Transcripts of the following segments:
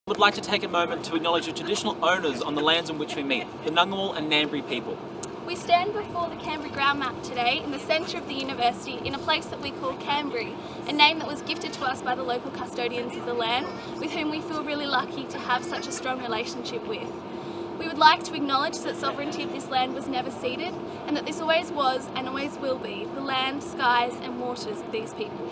Would like to take a moment to acknowledge the traditional owners on the lands on which we meet, the Ngunnawal and Ngambri people. We stand before the Canberra ground map today in the centre of the university in a place that we call Canberra, a name that was gifted to us by the local custodians of the land, with whom we feel really lucky to have such a strong relationship with. We would like to acknowledge that sovereignty of this land was never ceded, and that this always was and always will be the land, skies and waters of these people.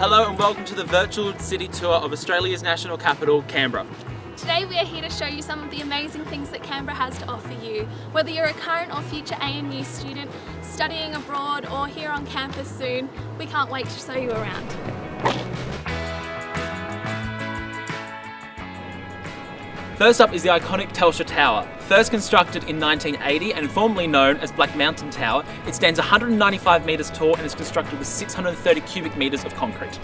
Hello and welcome to the virtual city tour of Australia's national capital, Canberra. Today we are here to show you some of the amazing things that Canberra has to offer you. Whether you're a current or future ANU student, studying abroad or here on campus soon, we can't wait to show you around. First up is the iconic Telstra Tower. First constructed in 1980 and formerly known as Black Mountain Tower, it stands 195 metres tall and is constructed with 630 cubic metres of concrete.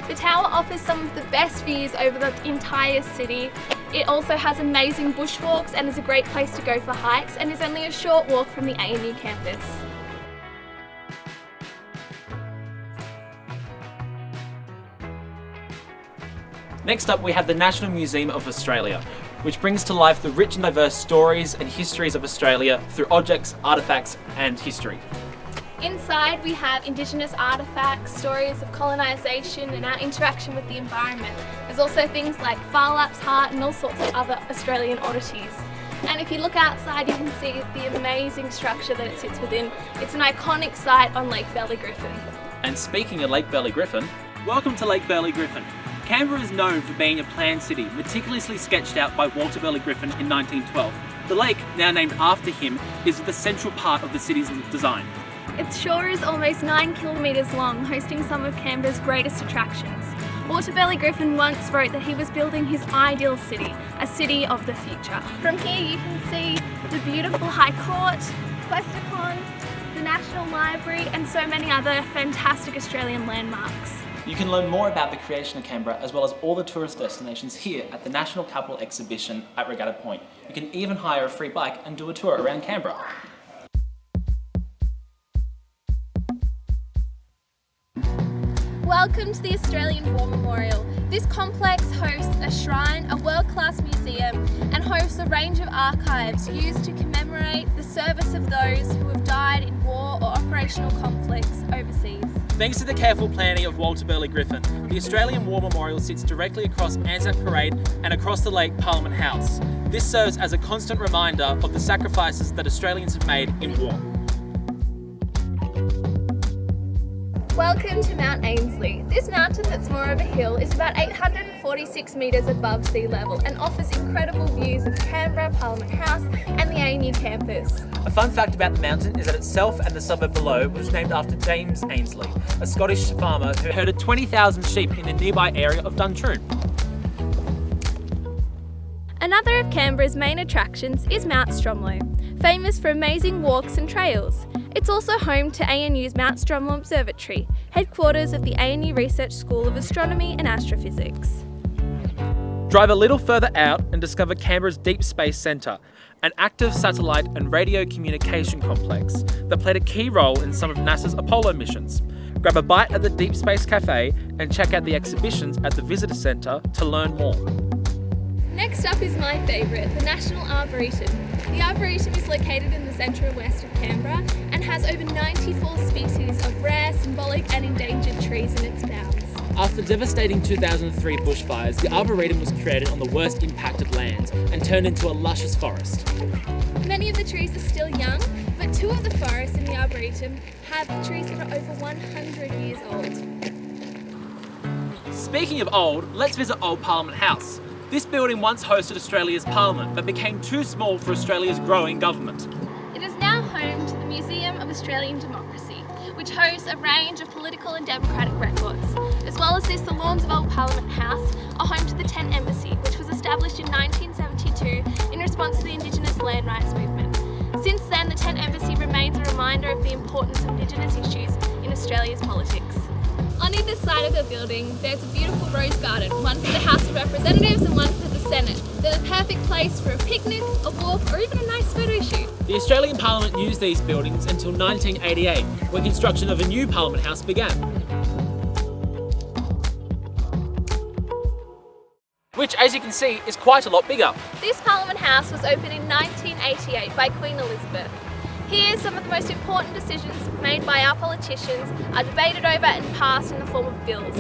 The tower offers some of the best views over the entire city. It also has amazing bushwalks and is a great place to go for hikes and is only a short walk from the ANU campus. Next up we have the National Museum of Australia, which brings to life the rich and diverse stories and histories of Australia through objects, artefacts and history. Inside we have Indigenous artefacts, stories of colonisation and our interaction with the environment. There's also things like Phar Lap's heart and all sorts of other Australian oddities. And if you look outside you can see the amazing structure that it sits within. It's an iconic site on Lake Burley Griffin. And speaking of Lake Burley Griffin, welcome to Lake Burley Griffin. Canberra is known for being a planned city, meticulously sketched out by Walter Burley Griffin in 1912. The lake, now named after him, is the central part of the city's design. Its shore is almost 9 kilometres long, hosting some of Canberra's greatest attractions. Walter Burley Griffin once wrote that he was building his ideal city, a city of the future. From here you can see the beautiful High Court, Questacon, the National Library and so many other fantastic Australian landmarks. You can learn more about the creation of Canberra as well as all the tourist destinations here at the National Capital Exhibition at Regatta Point. You can even hire a free bike and do a tour around Canberra. Welcome to the Australian War Memorial. This complex hosts a shrine, a world-class museum and hosts a range of archives used to commemorate the service of those who have died in war or operational conflicts overseas. Thanks to the careful planning of Walter Burley Griffin, the Australian War Memorial sits directly across Anzac Parade and across the lake Parliament House. This serves as a constant reminder of the sacrifices that Australians have made in war. Welcome to Mount Ansley. This mountain that's more of a hill is about 846 metres above sea level and offers incredible views of Canberra, Parliament House and the ANU campus. A fun fact about the mountain is that itself and the suburb below was named after James Ansley, a Scottish farmer who herded 20,000 sheep in the nearby area of Duntroon. Another of Canberra's main attractions is Mount Stromlo, famous for amazing walks and trails. It's also home to ANU's Mount Stromlo Observatory, headquarters of the ANU Research School of Astronomy and Astrophysics. Drive a little further out and discover Canberra's Deep Space Centre, an active satellite and radio communication complex that played a key role in some of NASA's Apollo missions. Grab a bite at the Deep Space Cafe and check out the exhibitions at the Visitor Centre to learn more. Next up is my favourite, the National Arboretum. The Arboretum is located in the centre and west of Canberra and has over 94 species of rare, symbolic and endangered trees in its bounds. After devastating 2003 bushfires, the Arboretum was created on the worst impacted lands and turned into a luscious forest. Many of the trees are still young, but 2 of the forests in the Arboretum have trees that are over 100 years old. Speaking of old, let's visit Old Parliament House. This building once hosted Australia's Parliament, but became too small for Australia's growing government. It is now home to the Museum of Australian Democracy, which hosts a range of political and democratic records. As well as this, the lawns of Old Parliament House are home to the Tent Embassy, which was established in 1972 in response to the Indigenous land rights movement. Since then, the Tent Embassy remains a reminder of the importance of Indigenous issues in Australia's politics. On on either side of the building, there's a beautiful rose garden, one for the House of Representatives and one for the Senate. They're the perfect place for a picnic, a walk, or even a nice photo shoot. The Australian Parliament used these buildings until 1988, when construction of a new Parliament House began, which, as you can see, is quite a lot bigger. This Parliament House was opened in 1988 by Queen Elizabeth. Here, some of the most important decisions made by our politicians are debated over and passed in the form of bills.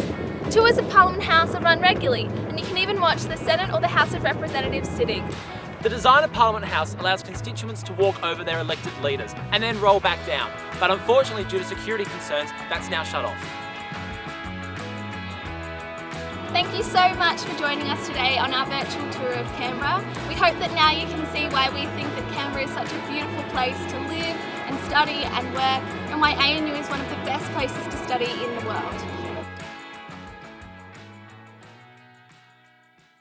Tours of Parliament House are run regularly, and you can even watch the Senate or the House of Representatives sitting. The design of Parliament House allows constituents to walk over their elected leaders and then roll back down, but unfortunately due to security concerns, that's now shut off. Thank you so much for joining us today on our virtual tour of Canberra. We hope that now you can see why we think that Canberra is such a beautiful place to live and study and work, and why ANU is one of the best places to study in the world.